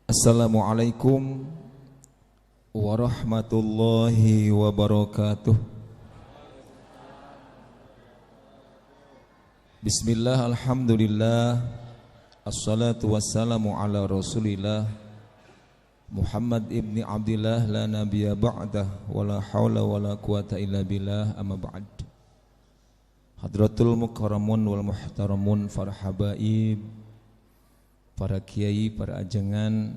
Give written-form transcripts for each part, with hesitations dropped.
Assalamualaikum warahmatullahi wabarakatuh. Bismillah, alhamdulillah, assalatu wassalamu ala rasulillah Muhammad ibni Abdillah, la nabiyya ba'dah, wala hawla wala quwata illa billah, amma ba'd. Hadratul mukarramun wal muhtaramun, para habaib, para kiai, para ajengan,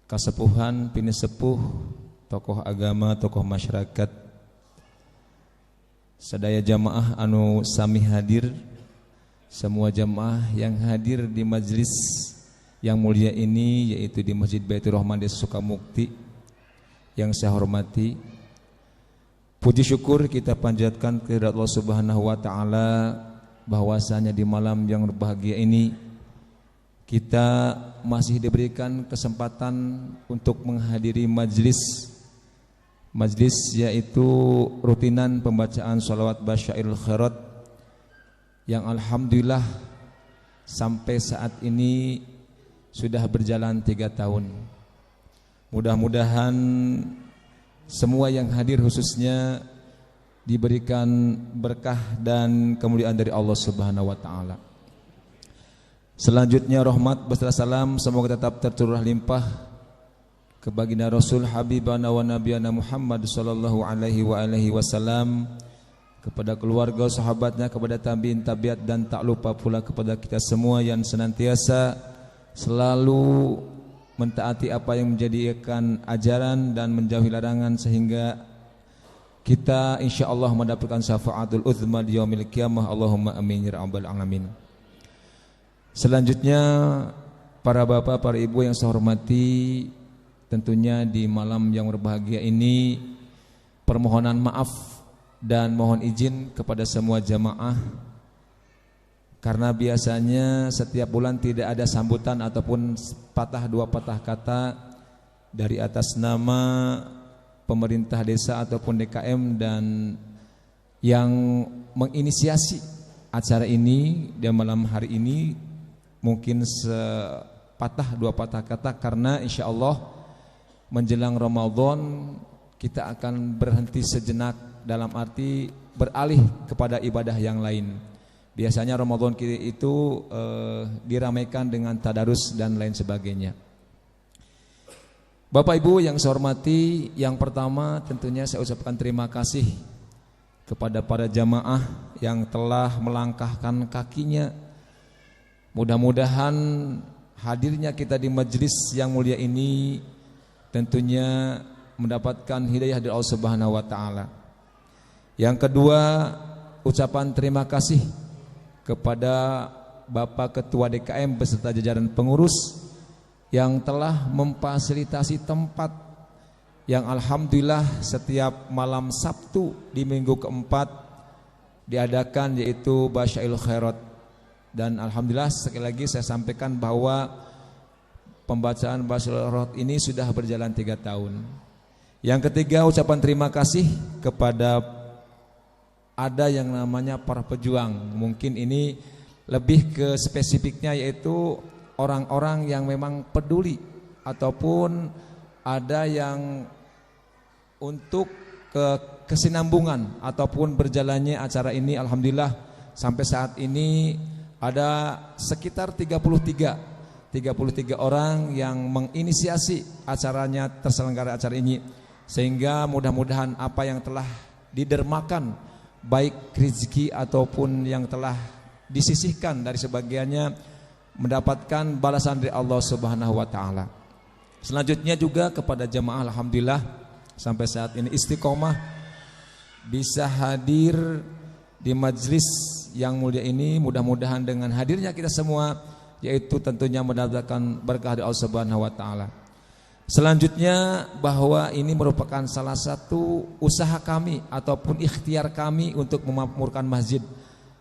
kasepuhan, pinisepuh, tokoh agama, tokoh masyarakat, sadaya jamaah anu sami hadir, semua jamaah yang hadir di majlis yang mulia ini, yaitu di Masjid Baitur Rahman Desa Sukamukti, yang saya hormati. Puji syukur kita panjatkan kehadirat Allah Subhanahu wa taala bahwasanya di malam yang berbahagia ini kita masih diberikan kesempatan untuk menghadiri majlis yaitu rutinan pembacaan sholawat Basyairul Khairat yang alhamdulillah sampai saat ini sudah berjalan 3 tahun. Mudah-mudahan semua yang hadir khususnya diberikan berkah dan kemuliaan dari Allah Subhanahu wa taala. Selanjutnya rahmat beserta salam semoga tetap tercurah limpah ke baginda Rasul Habibana wa Nabiyana Muhammad sallallahu alaihi wasallam, kepada keluarga, sahabatnya, kepada tabi'in, tabiat, dan tak lupa pula kepada kita semua yang senantiasa selalu mentaati apa yang menjadikan ajaran dan menjauhi larangan, sehingga kita insyaallah mendapatkan syafaatul uzma di yaumil qiyamah. Allahumma amin ya rabbal alamin. Selanjutnya para bapak, para ibu yang saya hormati, tentunya di malam yang berbahagia ini permohonan maaf dan mohon izin kepada semua jamaah, karena biasanya setiap bulan tidak ada sambutan ataupun dua patah kata dari atas nama pemerintah desa ataupun DKM dan yang menginisiasi acara ini di malam hari ini. Mungkin dua patah kata, karena insya Allah menjelang Ramadan kita akan berhenti sejenak, dalam arti beralih kepada ibadah yang lain. Biasanya Ramadan kita itu diramaikan dengan tadarus dan lain sebagainya. Bapak Ibu yang saya hormati, yang pertama tentunya saya ucapkan terima kasih kepada para jamaah yang telah melangkahkan kakinya. Mudah-mudahan hadirnya kita di majelis yang mulia ini tentunya mendapatkan hidayah dari Allah Subhanahu wa taala. Yang kedua, ucapan terima kasih kepada Bapak Ketua DKM beserta jajaran pengurus yang telah memfasilitasi tempat yang alhamdulillah setiap malam Sabtu di minggu keempat diadakan, yaitu Basyairul Khairat. Dan alhamdulillah sekali lagi saya sampaikan bahwa pembacaan Basyairul Khairat ini sudah berjalan 3 tahun. Yang ketiga, ucapan terima kasih kepada ada yang namanya para pejuang. Mungkin ini lebih ke spesifiknya, yaitu orang-orang yang memang peduli ataupun ada yang untuk kesinambungan ataupun berjalannya acara ini. Alhamdulillah sampai saat ini ada sekitar 33 orang yang menginisiasi acaranya, terselenggara acara ini, sehingga mudah-mudahan apa yang telah didermakan baik rezeki ataupun yang telah disisihkan dari sebagiannya mendapatkan balasan dari Allah Subhanahu wa taala. Selanjutnya juga kepada jamaah, alhamdulillah sampai saat ini istiqomah bisa hadir di majlis yang mulia ini. Mudah-mudahan dengan hadirnya kita semua, yaitu tentunya mendapatkan berkah dari Allah Subhanahu wa taala. Selanjutnya bahwa ini merupakan salah satu usaha kami ataupun ikhtiar kami untuk memakmurkan masjid.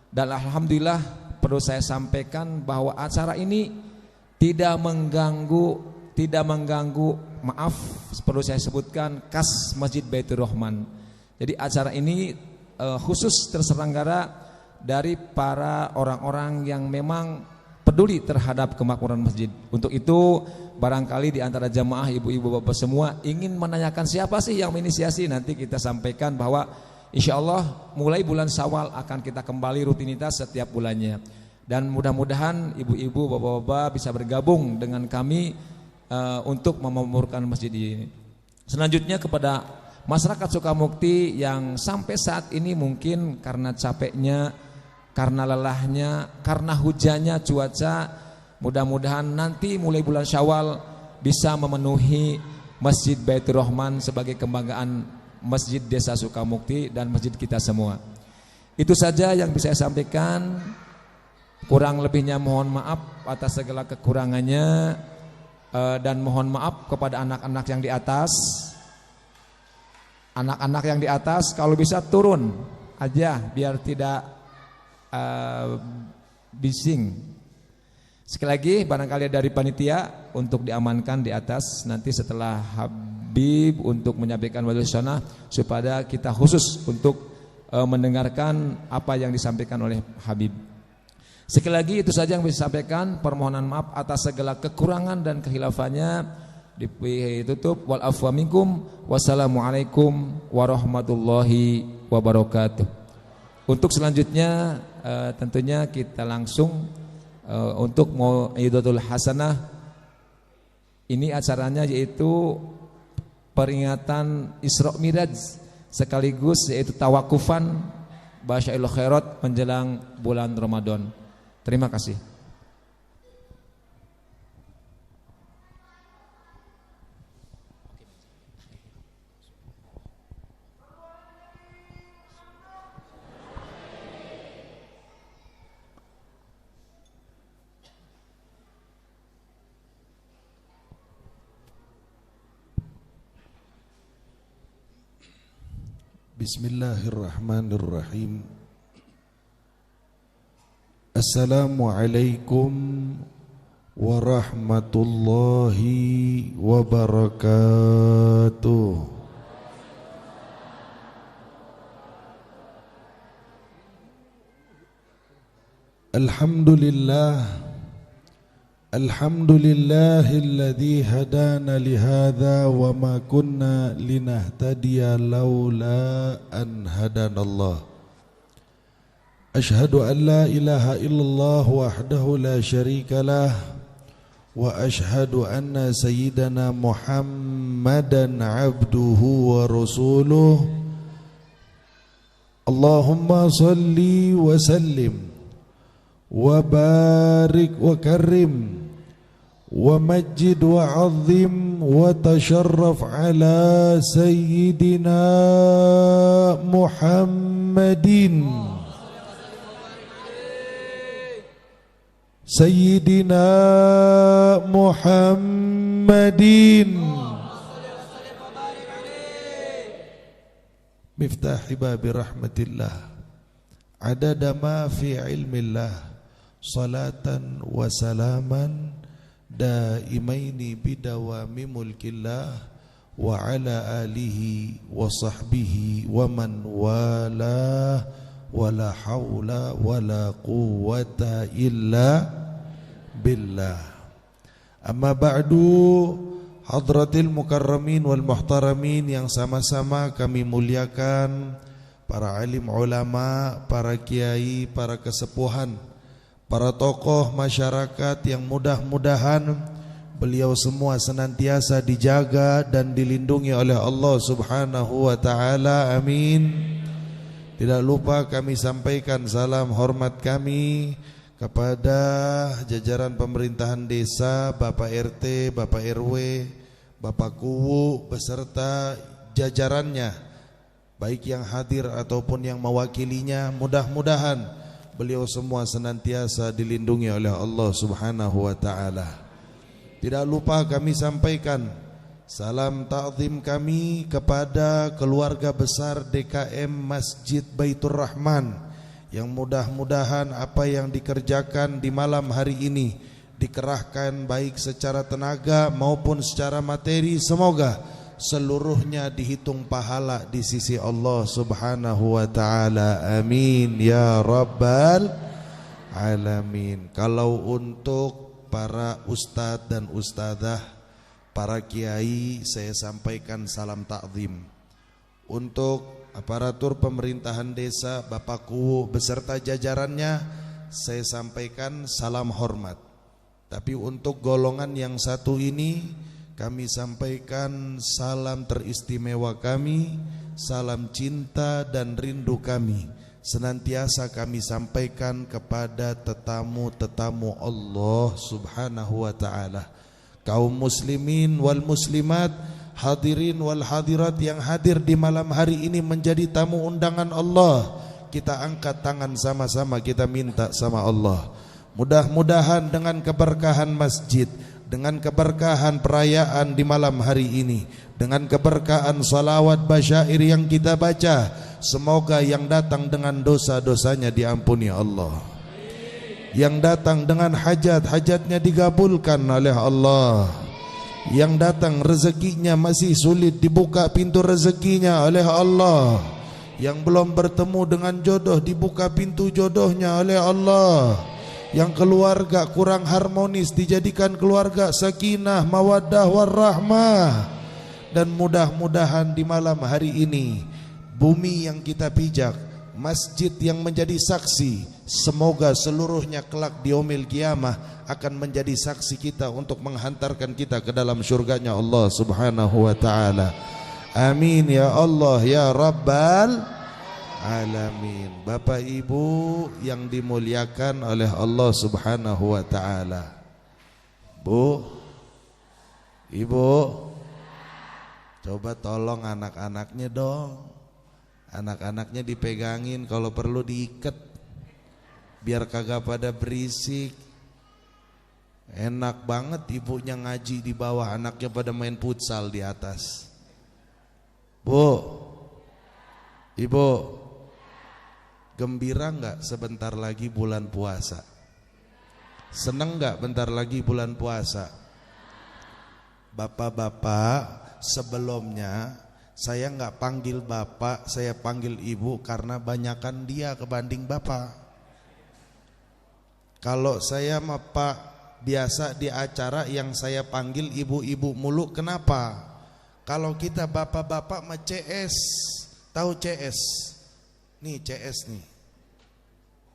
Dan alhamdulillah perlu saya sampaikan bahwa acara ini tidak mengganggu, maaf perlu saya sebutkan, kas Masjid Baitur Rahman. Jadi acara ini khusus terselenggara dari para orang-orang yang memang peduli terhadap kemakmuran masjid. Untuk itu barangkali di antara jamaah ibu-ibu bapak semua ingin menanyakan siapa sih yang menginisiasi, nanti kita sampaikan bahwa insya Allah mulai bulan Syawal akan kita kembali rutinitas setiap bulannya. Dan mudah-mudahan ibu-ibu bapak-bapak bisa bergabung dengan kami untuk memakmurkan masjid ini. Selanjutnya kepada masyarakat Sukamukti yang sampai saat ini mungkin karena capeknya, karena lelahnya, karena hujannya, cuaca, mudah-mudahan nanti mulai bulan Syawal bisa memenuhi Masjid Baitur Rahman sebagai kebanggaan Masjid Desa Sukamukti dan masjid kita semua. Itu saja yang bisa saya sampaikan. Kurang lebihnya mohon maaf atas segala kekurangannya, dan mohon maaf kepada anak-anak yang di atas. Anak-anak yang di atas kalau bisa turun aja biar tidak bising. Sekali lagi barangkali dari panitia untuk diamankan di atas nanti setelah Habib untuk menyampaikan wajibana supaya kita khusus untuk mendengarkan apa yang disampaikan oleh Habib. Sekali lagi itu saja yang bisa disampaikan. Permohonan maaf atas segala kekurangan dan kehilafannya. Ditutup. Wal afwa minkum. Wassalamualaikum warahmatullahi wabarakatuh. Untuk selanjutnya tentunya kita langsung untuk Mau'idatul Hasanah. Ini acaranya yaitu peringatan Isra Miraj sekaligus yaitu tawakufan Basyairul Khairat menjelang bulan Ramadan. Terima kasih. Bismillahirrahmanirrahim. Assalamualaikum warahmatullahi wabarakatuh. Alhamdulillah. Alhamdulillahilladzi hadana lihadza wa ma kunna linahtadiya laula an hadanallah. Ashhadu an la ilaha illallah wahdahu la syarika lah wa ashhadu anna sayyidana Muhammadan abduhu wa rasuluh. Allahumma salli wa sallim wa barik wa karim wa majid wa azim wa tasharraf ala sayyidina Muhammadin Sayyidina Muhammadin Miftahi babi rahmatillah Adada ma fi ilmillah Salatan wa salaman Daimaini bidawami mulkillah Wa ala alihi wa sahbihi Wa man walah Wala hawla wala quwwata illa billah. Amma ba'du, hadratil mukarramin wal muhtaramin yang sama-sama kami muliakan, para alim ulama, para kiai, para kesepuhan, para tokoh masyarakat yang mudah-mudahan beliau semua senantiasa dijaga dan dilindungi oleh Allah Subhanahu wa taala. Amin. Tidak lupa kami sampaikan salam hormat kami kepada jajaran pemerintahan desa, Bapak RT, Bapak RW, Bapak Kuwu beserta jajarannya, baik yang hadir ataupun yang mewakilinya. Mudah-mudahan beliau semua senantiasa dilindungi oleh Allah Subhanahu wa taala. Tidak lupa kami sampaikan salam ta'zim kami kepada keluarga besar DKM Masjid Baitur Rahman, yang mudah-mudahan apa yang dikerjakan di malam hari ini dikerahkan baik secara tenaga maupun secara materi, semoga seluruhnya dihitung pahala di sisi Allah Subhanahu wa taala. Amin ya rabbal alamin. Kalau untuk para ustadz dan ustadzah, para kiai, saya sampaikan salam takzim. Untuk aparatur pemerintahan desa, Bapakku beserta jajarannya, saya sampaikan salam hormat. Tapi untuk golongan yang satu ini, kami sampaikan salam teristimewa kami, salam cinta dan rindu kami senantiasa kami sampaikan kepada tetamu-tetamu Allah Subhanahu wa ta'ala, kaum muslimin wal muslimat, hadirin wal hadirat yang hadir di malam hari ini menjadi tamu undangan Allah. Kita angkat tangan sama-sama, kita minta sama Allah, mudah-mudahan dengan keberkahan masjid, dengan keberkahan perayaan di malam hari ini, dengan keberkahan salawat basyair yang kita baca, semoga yang datang dengan dosa-dosanya diampuni Allah, yang datang dengan hajat-hajatnya dikabulkan oleh Allah, yang datang rezekinya masih sulit dibuka pintu rezekinya oleh Allah, yang belum bertemu dengan jodoh dibuka pintu jodohnya oleh Allah, yang keluarga kurang harmonis dijadikan keluarga sakinah, mawaddah, warahmah. Dan mudah-mudahan di malam hari ini, bumi yang kita pijak, masjid yang menjadi saksi, semoga seluruhnya kelak di yaumil qiyamah akan menjadi saksi kita untuk menghantarkan kita ke dalam syurganya Allah Subhanahu wa ta'ala. Amin ya Allah ya Rabbal alamin. Bapak Ibu yang dimuliakan oleh Allah Subhanahu wa ta'ala, Bu, Ibu, coba tolong anak-anaknya dong. Anak-anaknya dipegangin, kalau perlu diikat biar kagak pada berisik. Enak banget ibunya ngaji di bawah, anaknya pada main futsal di atas. Bu, Ibu, gembira enggak sebentar lagi bulan puasa? Seneng enggak bentar lagi bulan puasa? Bapak-bapak, sebelumnya saya enggak panggil bapak, saya panggil ibu karena banyakan dia kebanding bapak. Kalau saya sama Pak biasa di acara yang saya panggil ibu-ibu mulu, kenapa? Kalau kita bapak-bapak mah CS, tahu CS? Nih CS nih.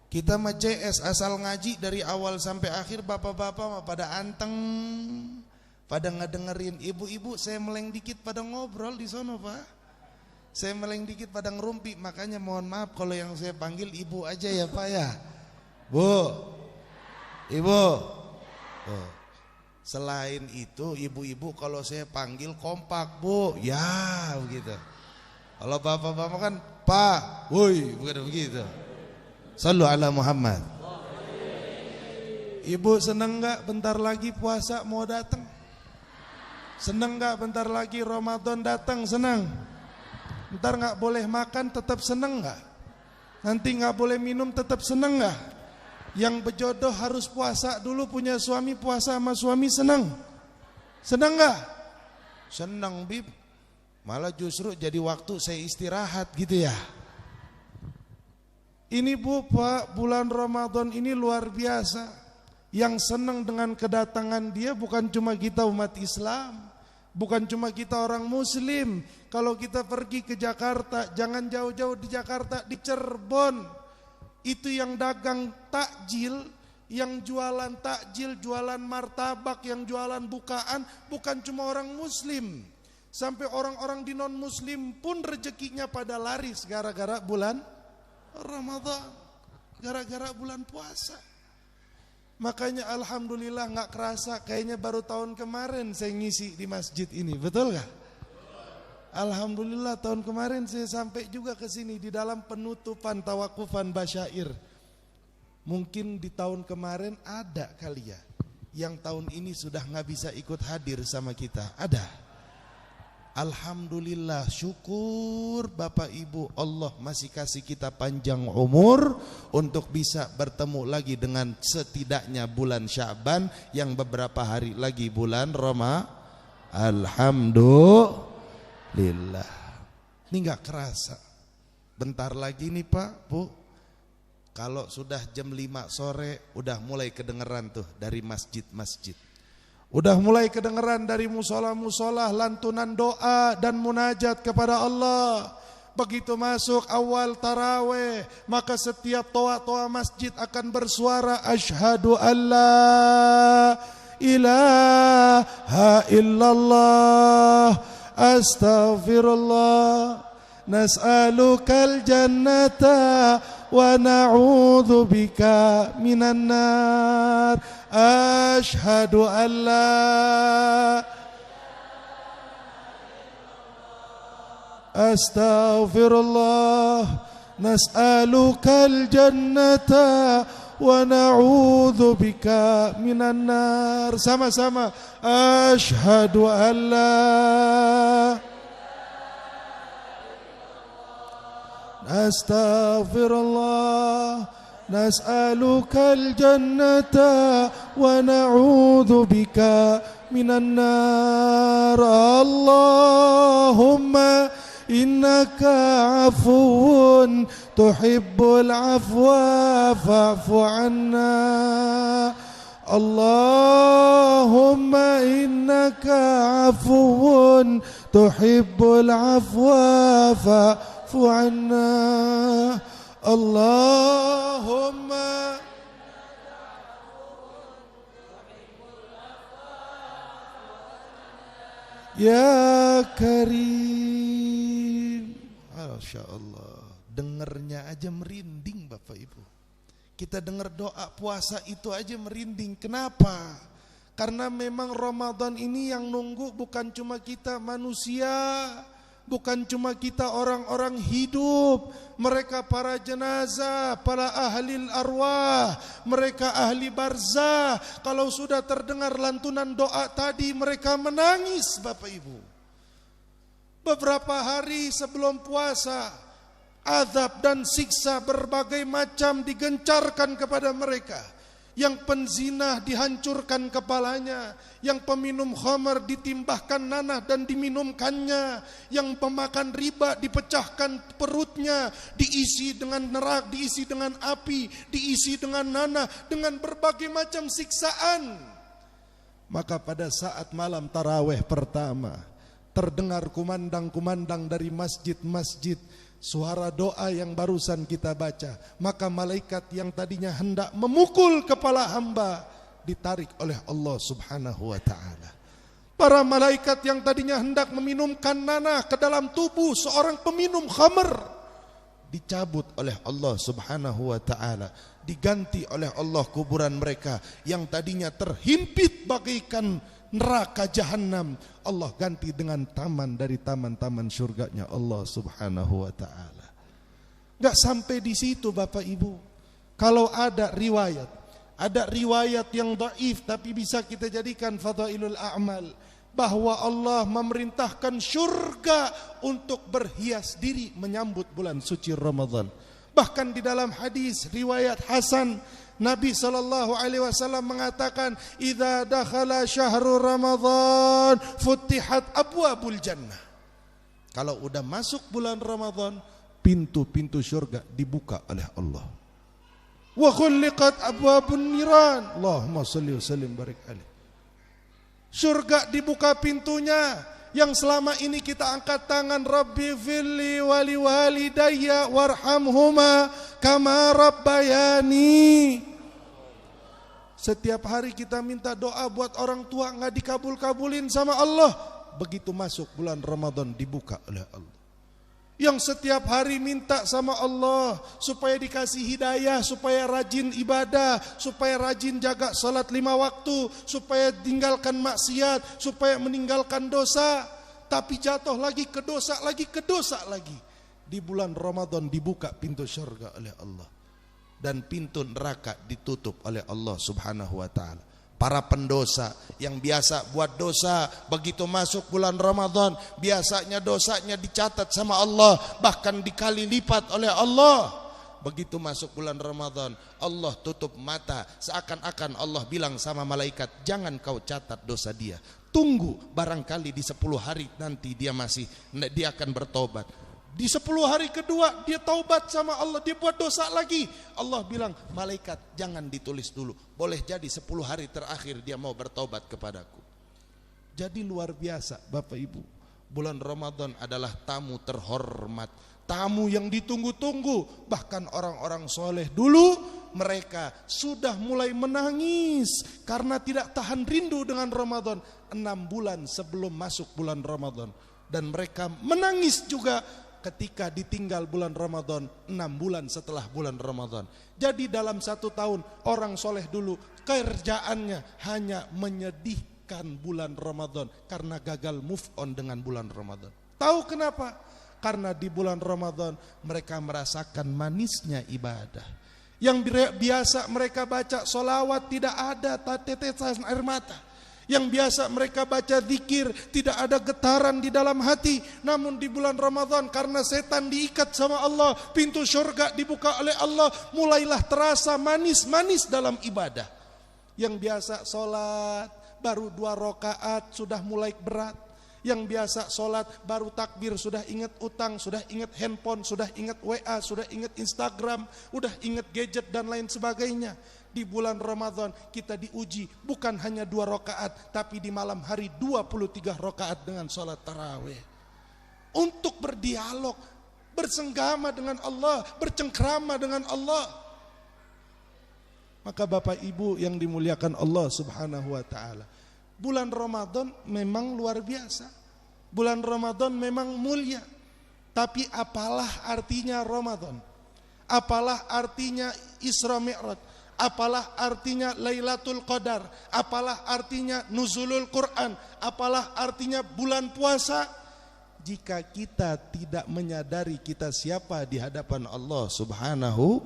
Kita mah CS asal ngaji dari awal sampai akhir, bapak-bapak mah pada anteng, pada ngedengerin. Ibu-ibu saya meleng dikit pada ngobrol di sono, Pak. Saya meleng dikit pada ngerumpi, makanya mohon maaf kalau yang saya panggil ibu aja ya, Pak ya. Bu, Ibu. Oh. Selain itu ibu-ibu kalau saya panggil kompak, Bu. Ya, begitu. Kalau bapak-bapak kan Pak, woi, bukan begitu. Sallu ala Muhammad. Ibu seneng gak bentar lagi puasa mau datang? Seneng gak bentar lagi Ramadan datang? Seneng. Bentar gak boleh makan tetap seneng gak? Nanti gak boleh minum tetap seneng gak? Yang berjodoh harus puasa dulu, punya suami puasa sama suami seneng? Seneng gak? Seneng, Bib. Malah justru jadi waktu saya istirahat gitu ya. Ini Bu, Pak, bulan Ramadan ini luar biasa. Yang senang dengan kedatangan dia bukan cuma kita umat Islam, bukan cuma kita orang muslim. Kalau kita pergi ke Jakarta, jangan jauh-jauh di Jakarta, di Cirebon, itu yang dagang takjil, yang jualan takjil, jualan martabak, yang jualan bukaan, bukan cuma orang muslim. Sampai orang-orang di non muslim pun rezekinya pada laris gara-gara bulan Ramadan, gara-gara bulan puasa. Makanya alhamdulillah gak kerasa, kayaknya baru tahun kemarin saya ngisi di masjid ini, betul gak? Alhamdulillah tahun kemarin saya sampai juga ke sini di dalam penutupan tawakufan basyair. Mungkin di tahun kemarin ada kali ya, yang tahun ini sudah gak bisa ikut hadir sama kita, ada. Alhamdulillah, syukur Bapak Ibu, Allah masih kasih kita panjang umur untuk bisa bertemu lagi dengan setidaknya bulan Sya'ban, yang beberapa hari lagi bulan Ramadan. Alhamdulillah. Ini gak kerasa. Bentar lagi nih Pak, Bu, kalau sudah jam 5 sore udah mulai kedengeran tuh dari masjid-masjid. Udah mulai kedengeran dari musola-musola lantunan doa dan munajat kepada Allah. Begitu masuk awal tarawih, maka setiap toa-toa masjid akan bersuara asyhadu alla ilaha illallah astaghfirullah nas'alukal jannata wa na'udzu bika minan nar asyhadu alla astaghfirullah nas'alukal jannata wa na'udzu bika minan nar. Sama-sama asyhadu alla astaghfirullah nas'alukal jannata wa na'udzu bika minan nar. Allahumma innaka afuwun tuhibbul afwa fa'fu anna. Allahumma innaka afuwun tuhibbul afwa fa'fu anna. Allahumma ya Karim. Masya Allah, dengernya aja merinding Bapak Ibu. Kita dengar doa puasa itu aja merinding. Kenapa? Karena memang Ramadan ini yang nunggu bukan cuma kita manusia, bukan cuma kita orang-orang hidup. Mereka para jenazah, para ahli arwah, mereka ahli barzah. Kalau sudah terdengar lantunan doa tadi, mereka menangis Bapak Ibu. Beberapa hari sebelum puasa, azab dan siksa berbagai macam digencarkan kepada mereka. Yang penzina dihancurkan kepalanya, yang peminum khamar ditimbahkan nanah dan diminumkannya, yang pemakan riba dipecahkan perutnya, diisi dengan neraka, diisi dengan api, diisi dengan nanah, dengan berbagai macam siksaan. Maka pada saat malam tarawih pertama, terdengar kumandang-kumandang dari masjid-masjid suara doa yang barusan kita baca, maka malaikat yang tadinya hendak memukul kepala hamba ditarik oleh Allah Subhanahu wa taala. Para malaikat yang tadinya hendak meminumkan nanah ke dalam tubuh seorang peminum khamr dicabut oleh Allah Subhanahu wa taala, diganti oleh Allah kuburan mereka yang tadinya terhimpit bagaikan neraka jahanam, Allah ganti dengan taman dari taman-taman surganya Allah Subhanahu wa taala. Enggak sampai di situ Bapak Ibu. Kalau ada riwayat yang dhaif tapi bisa kita jadikan fadailul a'mal, bahwa Allah memerintahkan surga untuk berhias diri menyambut bulan suci Ramadan. Bahkan di dalam hadis riwayat Hasan, Nabi SAW mengatakan, "Idza dakhala syahrul Ramadan futihat abwabul jannah." Kalau udah masuk bulan Ramadan, pintu-pintu surga dibuka oleh Allah. Wa khulliqat abwabun niran. Allahumma shalli wa sallim barik alaihi. Surga dibuka pintunya. Yang selama ini kita angkat tangan, Rabbi firli wali walidayya warhamhuma kama rabbayani. Setiap hari kita minta doa buat orang tua, nggak dikabul-kabulin sama Allah. Begitu masuk bulan Ramadan dibuka oleh Allah. Yang setiap hari minta sama Allah supaya dikasih hidayah, supaya rajin ibadah, supaya rajin jaga salat 5 waktu, supaya tinggalkan maksiat, supaya meninggalkan dosa. Tapi jatuh lagi ke dosa, lagi ke dosa lagi. Di bulan Ramadan dibuka pintu surga oleh Allah. Dan pintu neraka ditutup oleh Allah Subhanahu wa ta'ala. Para pendosa yang biasa buat dosa, begitu masuk bulan Ramadan, biasanya dosanya dicatat sama Allah, bahkan dikali lipat oleh Allah. Begitu masuk bulan Ramadan, Allah tutup mata, seakan-akan Allah bilang sama malaikat, jangan kau catat dosa dia. Tunggu, barangkali di 10 hari nanti dia akan bertobat. Di 10 hari kedua dia taubat sama Allah, dia buat dosa lagi. Allah bilang, malaikat jangan ditulis dulu. Boleh jadi 10 hari terakhir dia mau bertaubat kepadaku. Jadi luar biasa Bapak Ibu. Bulan Ramadan adalah tamu terhormat, tamu yang ditunggu-tunggu. Bahkan orang-orang soleh dulu mereka sudah mulai menangis karena tidak tahan rindu dengan Ramadan 6 bulan sebelum masuk bulan Ramadan. Dan mereka menangis juga ketika ditinggal bulan Ramadan 6 bulan setelah bulan Ramadan. Jadi dalam 1 tahun orang soleh dulu kerjaannya hanya menyedihkan bulan Ramadan karena gagal move on dengan bulan Ramadan. Tahu kenapa? Karena di bulan Ramadan mereka merasakan manisnya ibadah. Yang biasa mereka baca solawat tidak ada tetesan air mata. Yang biasa mereka baca zikir tidak ada getaran di dalam hati. Namun di bulan Ramadan karena setan diikat sama Allah, pintu surga dibuka oleh Allah, mulailah terasa manis-manis dalam ibadah. Yang biasa sholat baru 2 rakaat sudah mulai berat. Yang biasa sholat baru takbir sudah ingat utang, sudah ingat handphone, sudah ingat WA, sudah ingat Instagram, sudah ingat gadget dan lain sebagainya. Di bulan Ramadan kita diuji bukan hanya 2 rakaat, tapi di malam hari 23 rakaat dengan sholat tarawih. Untuk berdialog, bersenggama dengan Allah, bercengkrama dengan Allah. Maka Bapak Ibu yang dimuliakan Allah Subhanahu wa ta'ala, bulan Ramadan memang luar biasa. Bulan Ramadan memang mulia. Tapi apalah artinya Ramadan? Apalah artinya Isra Mi'raj? Apalah artinya Lailatul Qadar? Apalah artinya Nuzulul Quran? Apalah artinya bulan puasa? Jika kita tidak menyadari kita siapa di hadapan Allah Subhanahu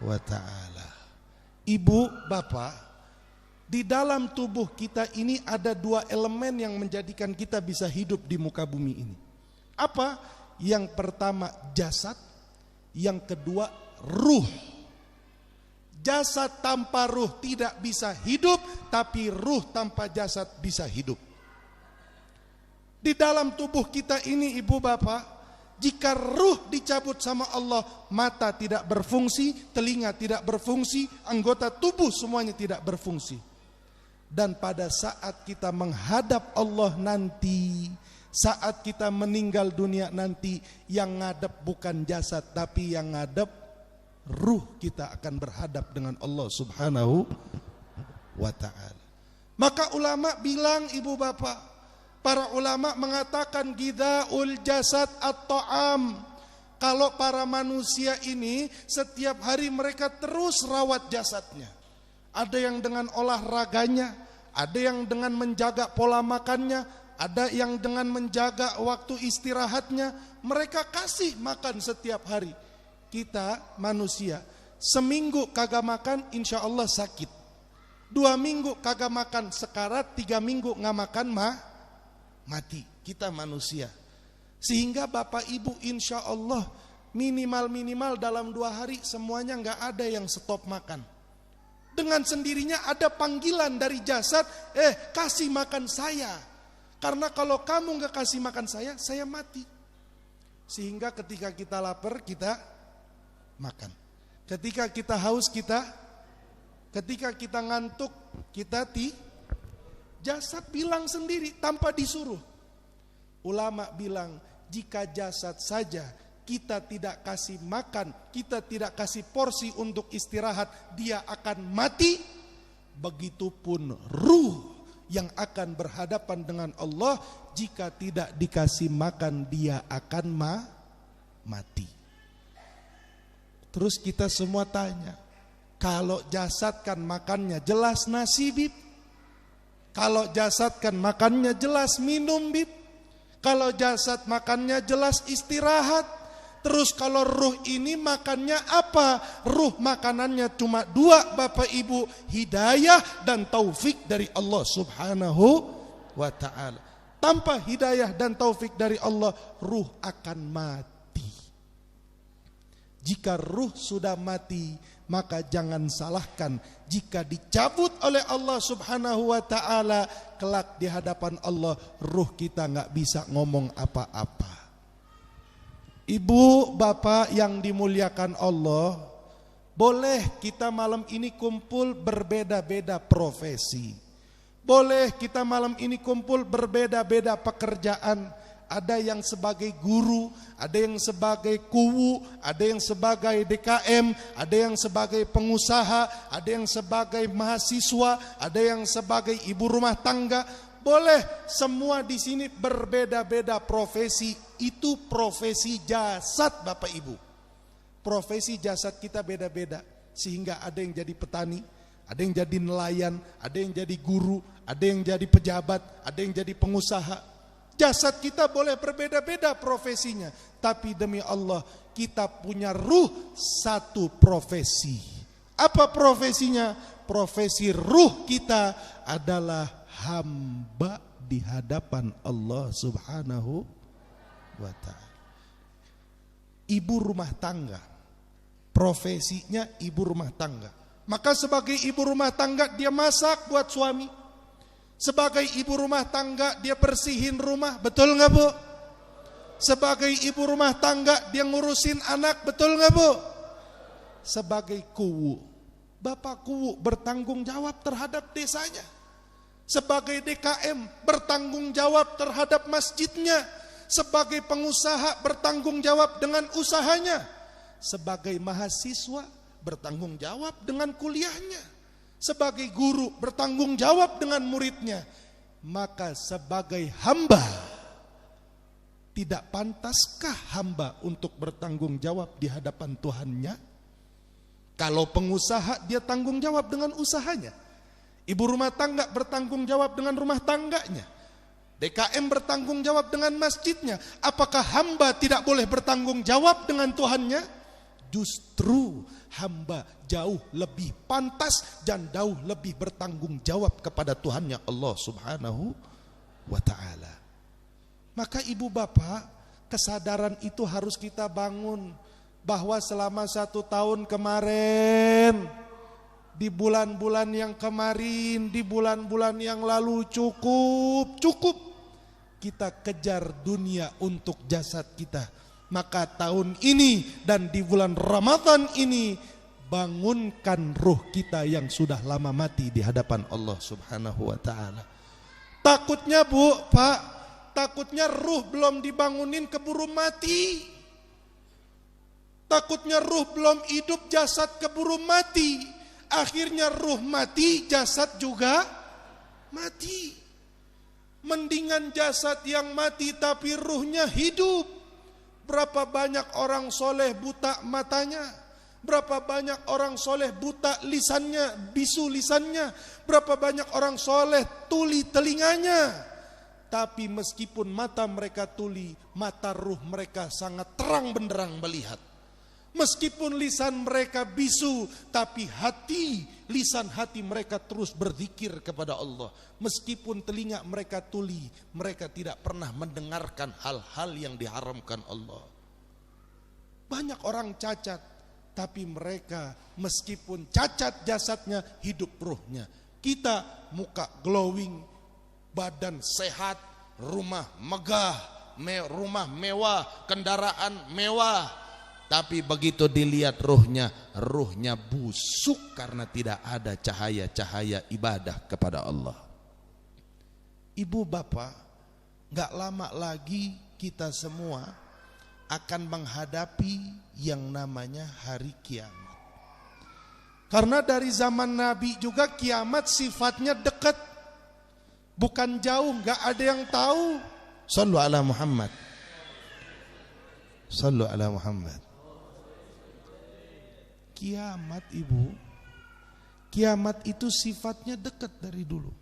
wa ta'ala. Ibu, bapak, di dalam tubuh kita ini ada 2 elemen yang menjadikan kita bisa hidup di muka bumi ini. Apa? Yang pertama jasad, yang kedua ruh. Jasad tanpa ruh tidak bisa hidup, tapi ruh tanpa jasad bisa hidup. Di dalam tubuh kita ini ibu bapak, jika ruh dicabut sama Allah, mata tidak berfungsi, telinga tidak berfungsi, anggota tubuh semuanya tidak berfungsi. Dan pada saat kita menghadap Allah nanti, saat kita meninggal dunia nanti, yang ngadep bukan jasad tapi yang ngadep ruh kita akan berhadap dengan Allah Subhanahu wa ta'ala. Maka ulama bilang ibu bapak, para ulama mengatakan gidhaul jasad at-ta'am. Kalau para manusia ini setiap hari mereka terus rawat jasadnya. Ada yang dengan olahraganya, ada yang dengan menjaga pola makannya, ada yang dengan menjaga waktu istirahatnya. Mereka kasih makan setiap hari. Kita manusia seminggu kagak makan insya Allah sakit, 2 minggu kagak makan sekarat, 3 minggu nggak makan mati. Kita manusia. Sehingga bapak ibu insya Allah minimal dalam 2 hari semuanya nggak ada yang stop makan. Dengan sendirinya ada panggilan dari jasad, kasih makan saya. Karena kalau kamu nggak kasih makan saya mati. Sehingga ketika kita lapar kita makan. Ketika kita haus ketika kita ngantuk kita jasad bilang sendiri tanpa disuruh. Ulama bilang jika jasad saja kita tidak kasih makan, kita tidak kasih porsi untuk istirahat, dia akan mati. Begitupun ruh yang akan berhadapan dengan Allah, jika tidak dikasih makan dia akan mati. Terus kita semua tanya, kalau jasad kan makannya jelas nasi bib, kalau jasad kan makannya jelas minum bib, kalau jasad makannya jelas istirahat. Terus kalau ruh ini makannya apa? Ruh makanannya cuma 2 bapak ibu, hidayah dan taufik dari Allah Subhanahu wa ta'ala. Tanpa hidayah dan taufik dari Allah, ruh akan mati. Jika ruh sudah mati, maka jangan salahkan jika dicabut oleh Allah Subhanahu wa ta'ala, kelak di hadapan Allah ruh kita gak bisa ngomong apa-apa. Ibu, bapak yang dimuliakan Allah, boleh kita malam ini kumpul berbeda-beda profesi. Boleh kita malam ini kumpul berbeda-beda pekerjaan. Ada yang sebagai guru, ada yang sebagai kuwu, ada yang sebagai DKM, ada yang sebagai pengusaha, ada yang sebagai mahasiswa, ada yang sebagai ibu rumah tangga. Boleh semua di sini berbeda-beda profesi. Itu profesi jasad Bapak Ibu. Profesi jasad kita beda-beda. Sehingga ada yang jadi petani, ada yang jadi nelayan, ada yang jadi guru, ada yang jadi pejabat, ada yang jadi pengusaha. Jasad kita boleh berbeda-beda profesinya, tapi demi Allah kita punya ruh satu profesi. Apa profesinya? Profesi ruh kita adalah hamba di hadapan Allah Subhanahu wa ta'ala. Ibu rumah tangga, profesinya ibu rumah tangga. Maka sebagai ibu rumah tangga dia masak buat suami. Sebagai ibu rumah tangga dia bersihin rumah, betul nggak Bu? Sebagai ibu rumah tangga dia ngurusin anak, betul nggak Bu? Sebagai kuwu, bapak kuwu bertanggung jawab terhadap desanya. Sebagai DKM bertanggung jawab terhadap masjidnya. Sebagai pengusaha bertanggung jawab dengan usahanya. Sebagai mahasiswa bertanggung jawab dengan kuliahnya. Sebagai guru bertanggung jawab dengan muridnya. Maka sebagai hamba, tidak pantaskah hamba untuk bertanggung jawab di hadapan Tuhannya? Kalau pengusaha dia tanggung jawab dengan usahanya. Ibu rumah tangga bertanggung jawab dengan rumah tangganya. DKM bertanggung jawab dengan masjidnya. Apakah hamba tidak boleh bertanggung jawab dengan Tuhannya? Justru hamba jauh lebih pantas dan jauh lebih bertanggung jawab kepada Tuhannya Allah Subhanahu wa ta'ala. Maka ibu bapak, kesadaran itu harus kita bangun. Bahwa selama 1 tahun kemarin, di bulan-bulan yang kemarin, di bulan-bulan yang lalu cukup kita kejar dunia untuk jasad kita. Maka tahun ini dan di bulan Ramadan ini, bangunkan ruh kita yang sudah lama mati di hadapan Allah Subhanahu wa ta'ala. Takutnya Bu, Pak, takutnya ruh belum dibangunin keburu mati. Takutnya ruh belum hidup, jasad keburu mati. Akhirnya ruh mati, jasad juga mati. Mendingan jasad yang mati tapi ruhnya hidup. Berapa banyak orang soleh buta matanya, berapa banyak orang soleh buta lisannya, bisu lisannya, berapa banyak orang soleh tuli telinganya. Tapi meskipun mata mereka tuli, mata ruh mereka sangat terang benderang melihat. Meskipun lisan mereka bisu, tapi lisan hati mereka terus berzikir kepada Allah. Meskipun telinga mereka tuli, mereka tidak pernah mendengarkan hal-hal yang diharamkan Allah. Banyak orang cacat, tapi mereka meskipun cacat jasadnya, hidup ruhnya. Kita muka glowing, badan sehat, rumah megah, rumah mewah, kendaraan mewah. Tapi begitu dilihat ruhnya busuk karena tidak ada cahaya-cahaya ibadah kepada Allah. Ibu bapak, gak lama lagi kita semua akan menghadapi yang namanya hari kiamat. Karena dari zaman Nabi juga kiamat sifatnya dekat. Bukan jauh, gak ada yang tahu. Sallu ala Muhammad. Sallu ala Muhammad. Kiamat ibu, kiamat itu sifatnya dekat dari dulu.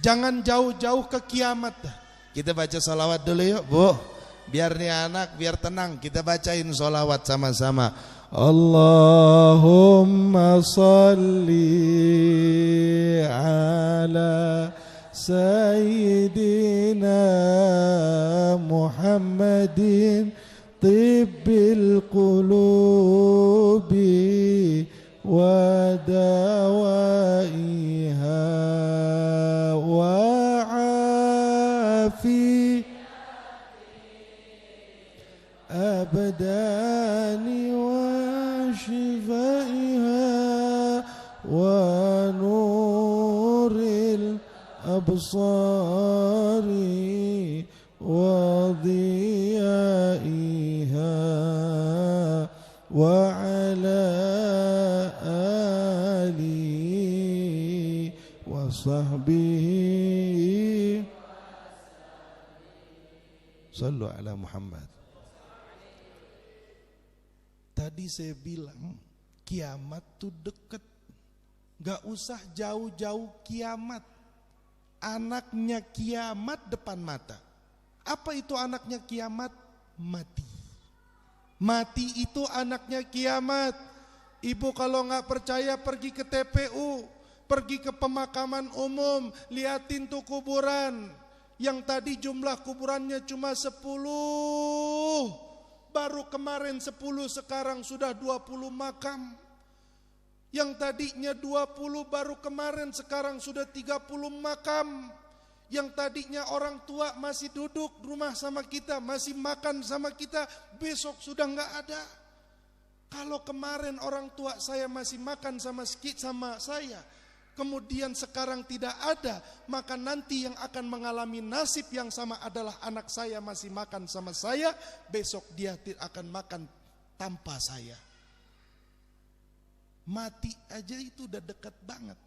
Jangan jauh-jauh ke kiamat dah. Kita baca salawat dulu yuk Bu. Biar nih anak biar tenang. Kita bacain salawat sama-sama. Allahumma salli ala Sayyidina Muhammadin طب القلوب ودوائها وعافي الأبصار وضيائها وعلى آله وصحبه Sallu ala Muhammad. Tadi saya bilang kiamat tuh deket, gak usah jauh-jauh kiamat. Anaknya kiamat depan mata. Apa itu anaknya kiamat? Mati. Mati itu anaknya kiamat. Ibu kalau gak percaya pergi ke TPU, pergi ke pemakaman umum, liatin tuh kuburan. Yang tadi jumlah kuburannya cuma 10, baru kemarin 10 sekarang sudah 20 makam. Yang tadinya 20 baru kemarin sekarang sudah 30 makam. Yang tadinya orang tua masih duduk rumah sama kita, masih makan sama kita, besok sudah enggak ada. Kalau kemarin orang tua saya masih makan sama saya, kemudian sekarang tidak ada, maka nanti yang akan mengalami nasib yang sama adalah anak saya masih makan sama saya, besok dia akan makan tanpa saya. Mati aja itu udah dekat banget.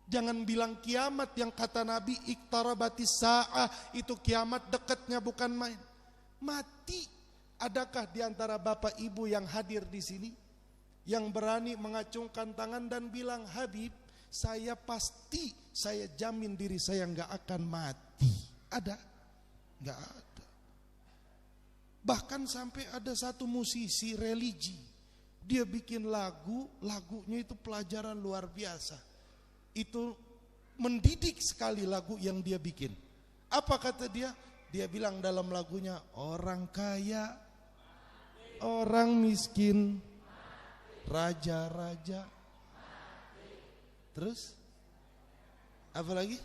Jangan bilang kiamat yang kata Nabi iqtarabatis sa'ah, itu kiamat dekatnya bukan main. Mati. Adakah di antara bapak ibu yang hadir di sini yang berani mengacungkan tangan dan bilang, Habib, saya pasti, saya jamin diri saya nggak akan mati. Ada? Nggak ada. Bahkan sampai ada satu musisi religi, dia bikin lagu, lagunya itu pelajaran luar biasa. Itu mendidik sekali lagu yang dia bikin. Apa kata dia? Dia bilang dalam lagunya, orang kaya, orang miskin, raja-raja. Terus apa lagi?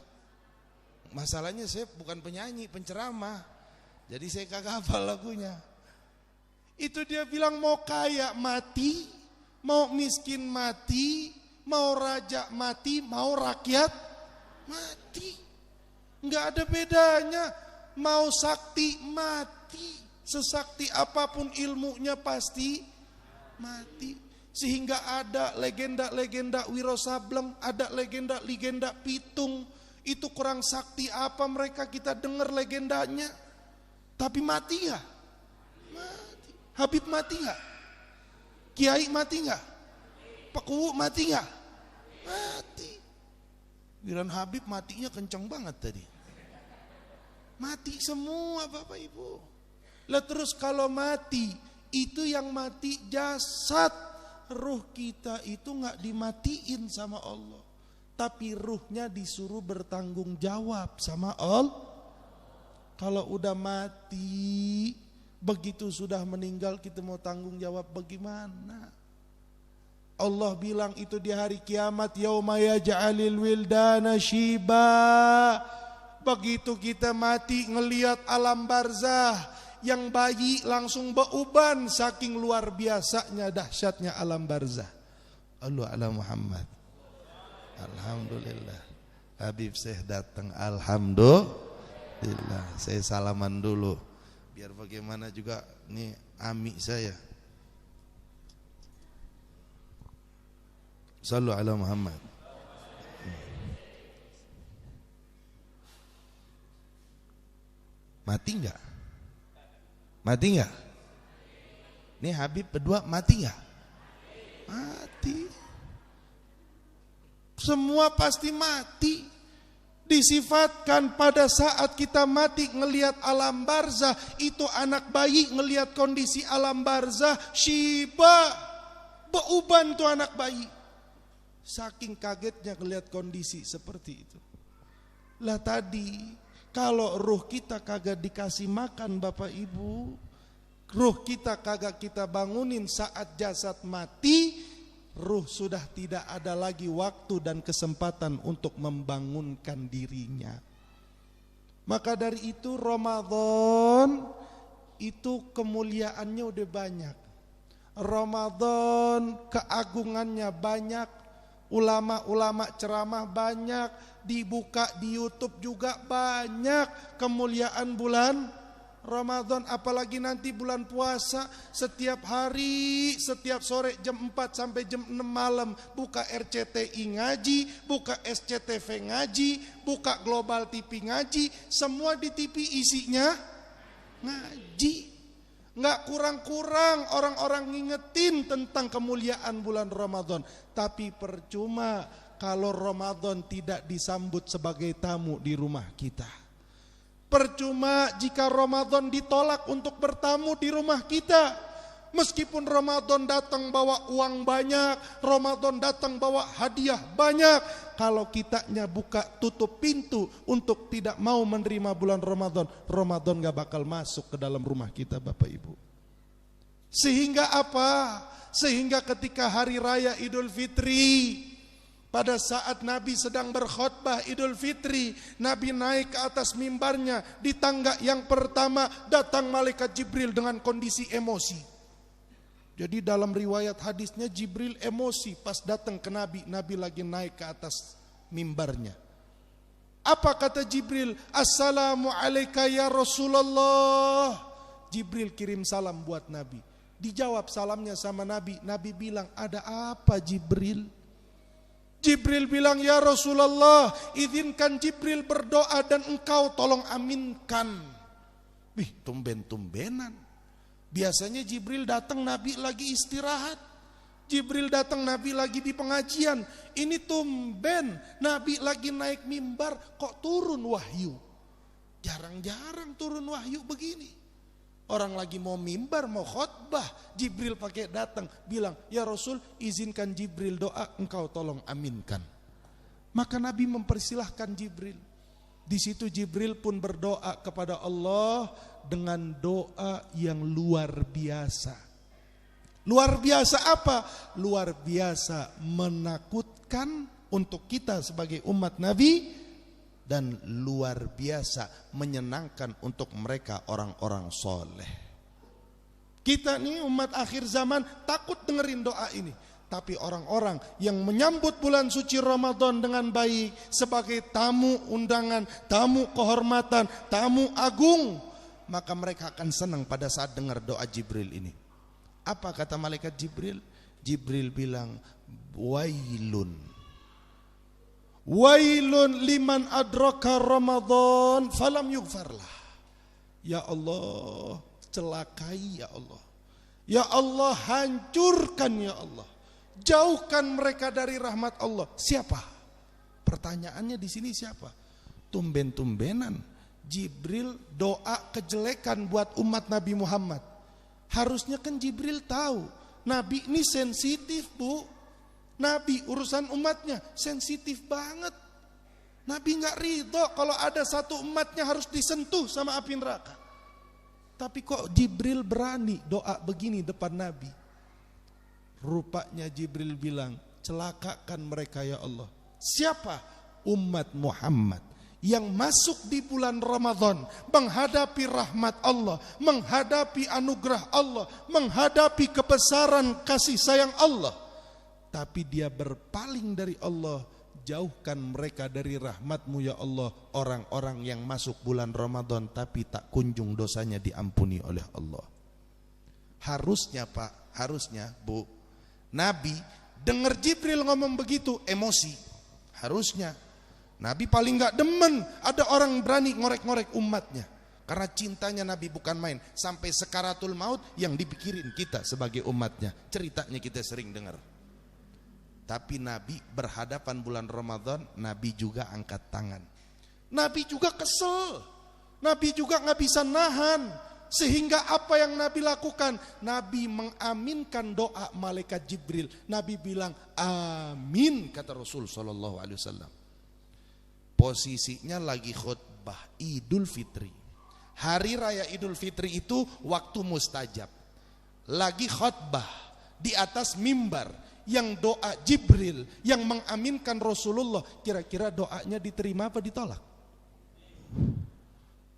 Masalahnya saya bukan penyanyi, penceramah, jadi saya kagak hafal lagunya. Itu dia bilang mau kaya mati, mau miskin mati, mau raja mati, mau rakyat mati. Nggak ada bedanya. Mau sakti mati, sesakti apapun ilmunya pasti mati. Sehingga ada legenda-legenda Wiro Sableng, ada legenda-legenda Pitung. Itu kurang sakti apa mereka, kita dengar legendanya. Tapi mati gak? Mati. Habib mati gak? Kiai mati gak? Pak Kuwu mati gak? Mati. Biran Habib matinya kencang banget tadi. Mati semua Bapak Ibu. Lah terus kalau mati, itu yang mati jasad. Ruh kita itu gak dimatiin sama Allah, tapi ruhnya disuruh bertanggung jawab sama Allah. Kalau udah mati, begitu sudah meninggal kita mau tanggung jawab bagaimana? Allah bilang itu di hari kiamat, yauma yaj'alil wildana syiba. Begitu kita mati ngelihat alam barzah, yang bayi langsung beuban saking luar biasanya dahsyatnya alam barzah. Allahu ala Muhammad. Alhamdulillah. Habib Syekh datang, alhamdulillah. Saya salaman dulu. Biar bagaimana juga nih ami saya. Sallu ala Muhammad. Mati enggak? Mati enggak? Nih Habib berdua mati enggak? Mati. Semua pasti mati. Disifatkan pada saat kita mati ngelihat alam barzah, itu anak bayi ngelihat kondisi alam barzah, syiba, beuban tuh anak bayi. Saking kagetnya ngelihat kondisi seperti itu. Lah tadi kalau ruh kita kagak dikasih makan Bapak Ibu, ruh kita kagak kita bangunin saat jasad mati, ruh sudah tidak ada lagi waktu dan kesempatan untuk membangunkan dirinya. Maka dari itu Ramadan itu kemuliaannya udah banyak. Ramadan keagungannya banyak. Ulama-ulama ceramah banyak, dibuka di YouTube juga banyak kemuliaan bulan Ramadan, apalagi nanti bulan puasa. Setiap hari, setiap sore jam 4 sampai jam 6 malam buka RCTI ngaji, buka SCTV ngaji, buka Global TV ngaji. Semua di TV isinya ngaji. Nggak kurang-kurang orang-orang ngingetin tentang kemuliaan bulan Ramadan. Tapi percuma kalau Ramadan tidak disambut sebagai tamu di rumah kita. Percuma jika Ramadan ditolak untuk bertamu di rumah kita. Meskipun Ramadan datang bawa uang banyak, Ramadan datang bawa hadiah banyak, kalau kitanya buka tutup pintu untuk tidak mau menerima bulan Ramadan, Ramadan gak bakal masuk ke dalam rumah kita, Bapak Ibu. Sehingga apa? Sehingga ketika hari raya Idul Fitri, pada saat Nabi sedang berkhutbah Idul Fitri, Nabi naik ke atas mimbarnya. Di tangga yang pertama datang malaikat Jibril dengan kondisi emosi. Jadi dalam riwayat hadisnya Jibril emosi pas datang ke Nabi. Nabi lagi naik ke atas mimbarnya. Apa kata Jibril? Assalamu alayka ya Rasulullah. Jibril kirim salam buat Nabi. Dijawab salamnya sama Nabi. Nabi bilang, ada apa Jibril? Jibril bilang, ya Rasulullah, izinkan Jibril berdoa dan engkau tolong aminkan. Wih, tumben-tumbenan. Biasanya Jibril datang Nabi lagi istirahat. Jibril datang Nabi lagi di pengajian. Ini tumben Nabi lagi naik mimbar kok turun wahyu. Jarang-jarang turun wahyu begini. Orang lagi mau mimbar, mau khutbah, Jibril pakai datang, bilang, ya Rasul, izinkan Jibril doa, engkau tolong aminkan. Maka Nabi mempersilahkan Jibril. Di situ Jibril pun berdoa kepada Allah dengan doa yang luar biasa. Luar biasa apa? Luar biasa menakutkan untuk kita sebagai umat Nabi, dan luar biasa menyenangkan untuk mereka orang-orang soleh. Kita nih umat akhir zaman takut dengerin doa ini. Tapi orang-orang yang menyambut bulan suci Ramadan dengan baik sebagai tamu undangan, tamu kehormatan, tamu agung, maka mereka akan senang pada saat dengar doa Jibril ini. Apa kata malaikat Jibril? Jibril bilang, wailun. Wailun liman adraka Ramadan falam yughfarlah. Ya Allah, celakai ya Allah. Ya Allah, hancurkan ya Allah. Jauhkan mereka dari rahmat Allah. Siapa? Pertanyaannya di sini siapa? Tumben-tumbenan Jibril doa kejelekan buat umat Nabi Muhammad. Harusnya kan Jibril tahu Nabi ini sensitif, Bu. Nabi urusan umatnya sensitif banget. Nabi gak ridho kalau ada satu umatnya harus disentuh sama api neraka. Tapi kok Jibril berani doa begini depan Nabi? Rupanya Jibril bilang, celakakan mereka ya Allah. Siapa? Umat Muhammad yang masuk di bulan Ramadan, menghadapi rahmat Allah, menghadapi anugerah Allah, menghadapi kebesaran kasih sayang Allah. Tapi dia berpaling dari Allah. Jauhkan mereka dari rahmat-Mu ya Allah. Orang-orang yang masuk bulan Ramadan tapi tak kunjung dosanya diampuni oleh Allah. Harusnya Pak, harusnya Bu, Nabi dengar Jibril ngomong begitu emosi. Harusnya Nabi paling gak demen ada orang berani ngorek-ngorek umatnya. Karena cintanya Nabi bukan main. Sampai sekaratul maut yang dipikirin kita sebagai umatnya. Ceritanya kita sering dengar. Tapi Nabi berhadapan bulan Ramadan, Nabi juga angkat tangan. Nabi juga kesel. Nabi juga gak bisa nahan. Sehingga apa yang Nabi lakukan? Nabi mengaminkan doa malaikat Jibril. Nabi bilang, amin, kata Rasul SAW. Posisinya lagi khutbah Idul Fitri. Hari raya Idul Fitri itu waktu mustajab. Lagi khutbah di atas mimbar. Yang doa Jibril, yang mengaminkan Rasulullah, kira-kira doanya diterima apa ditolak?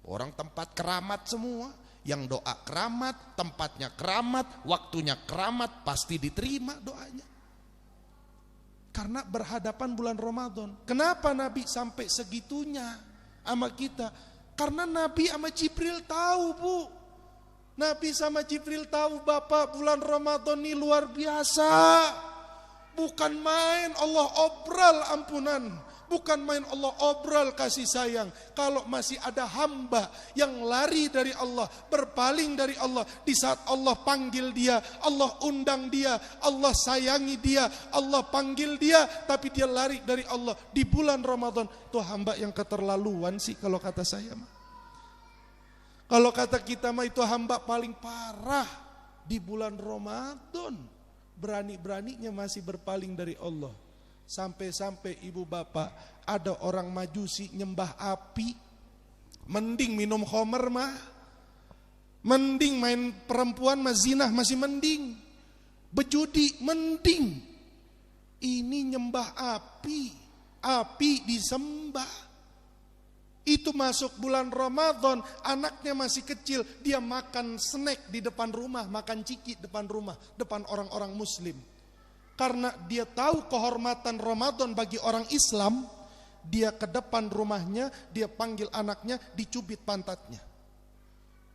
Orang tempat keramat semua, yang doa keramat, tempatnya keramat, waktunya keramat, pasti diterima doanya. Karena berhadapan bulan Ramadan. Kenapa Nabi sampai segitunya sama kita? Karena Nabi sama Jibril tahu, Bu. Nabi sama Jibril tahu, Bapak, bulan Ramadan ini luar biasa. Bukan main Allah obral ampunan. Bukan main Allah obral kasih sayang. Kalau masih ada hamba yang lari dari Allah, berpaling dari Allah, di saat Allah panggil dia, Allah undang dia, Allah sayangi dia, Allah panggil dia, tapi dia lari dari Allah di bulan Ramadan, itu hamba yang keterlaluan sih kalau kata saya mah. Kalau kata kita mah itu hamba paling parah di bulan Ramadan. Berani-beraninya masih berpaling dari Allah. Sampai-sampai ibu bapak, ada orang majusi nyembah api. Mending minum khamar mah, mending main perempuan mah, zinah masih mending, bejudi mending. Ini nyembah api, api disembah. Itu masuk bulan Ramadan, anaknya masih kecil, dia makan snack di depan rumah, makan ciki depan rumah, depan orang-orang muslim. Karena dia tahu kehormatan Ramadan bagi orang Islam, dia ke depan rumahnya, dia panggil anaknya, dicubit pantatnya.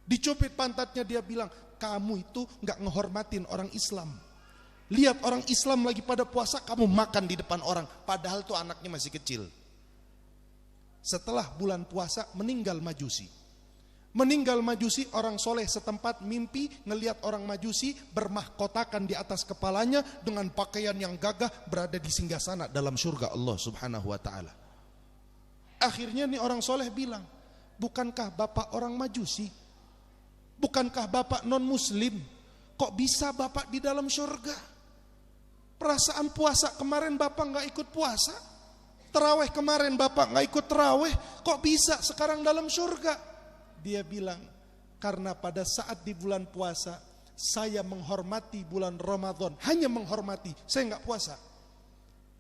Dicubit pantatnya, dia bilang, kamu itu gak ngehormatin orang Islam. Lihat orang Islam lagi pada puasa, kamu makan di depan orang, padahal tuh anaknya masih kecil. Setelah bulan puasa meninggal majusi. Meninggal majusi, orang soleh setempat mimpi ngelihat orang majusi bermahkotakan di atas kepalanya dengan pakaian yang gagah berada di singgasana dalam surga Allah subhanahu wa ta'ala. Akhirnya nih orang soleh bilang, bukankah bapak orang majusi? Bukankah bapak non muslim? Kok bisa bapak di dalam surga? Perasaan puasa kemarin bapak gak ikut puasa, terawih kemarin bapak gak ikut terawih, kok bisa sekarang dalam surga? Dia bilang, karena pada saat di bulan puasa saya menghormati bulan Ramadan, hanya menghormati, saya gak puasa.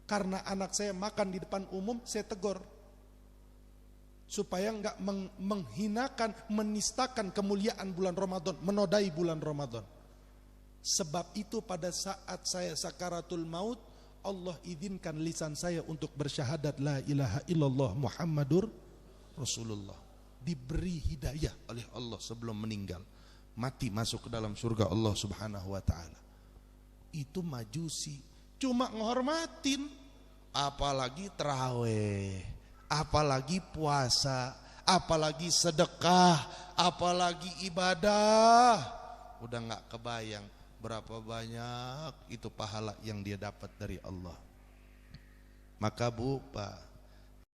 Karena anak saya makan di depan umum, saya tegur supaya gak menghinakan, menistakan kemuliaan bulan Ramadan, menodai bulan Ramadan. Sebab itu pada saat saya sakaratul maut, Allah izinkan lisan saya untuk bersyahadat la ilaha illallah Muhammadur Rasulullah. Diberi hidayah oleh Allah sebelum meninggal, mati masuk ke dalam surga Allah subhanahu wa ta'ala. Itu majusi, cuma ngehormatin, apalagi terawih, apalagi puasa, apalagi sedekah, apalagi ibadah. Udah gak kebayang berapa banyak itu pahala yang dia dapat dari Allah. Maka Bu, Pak,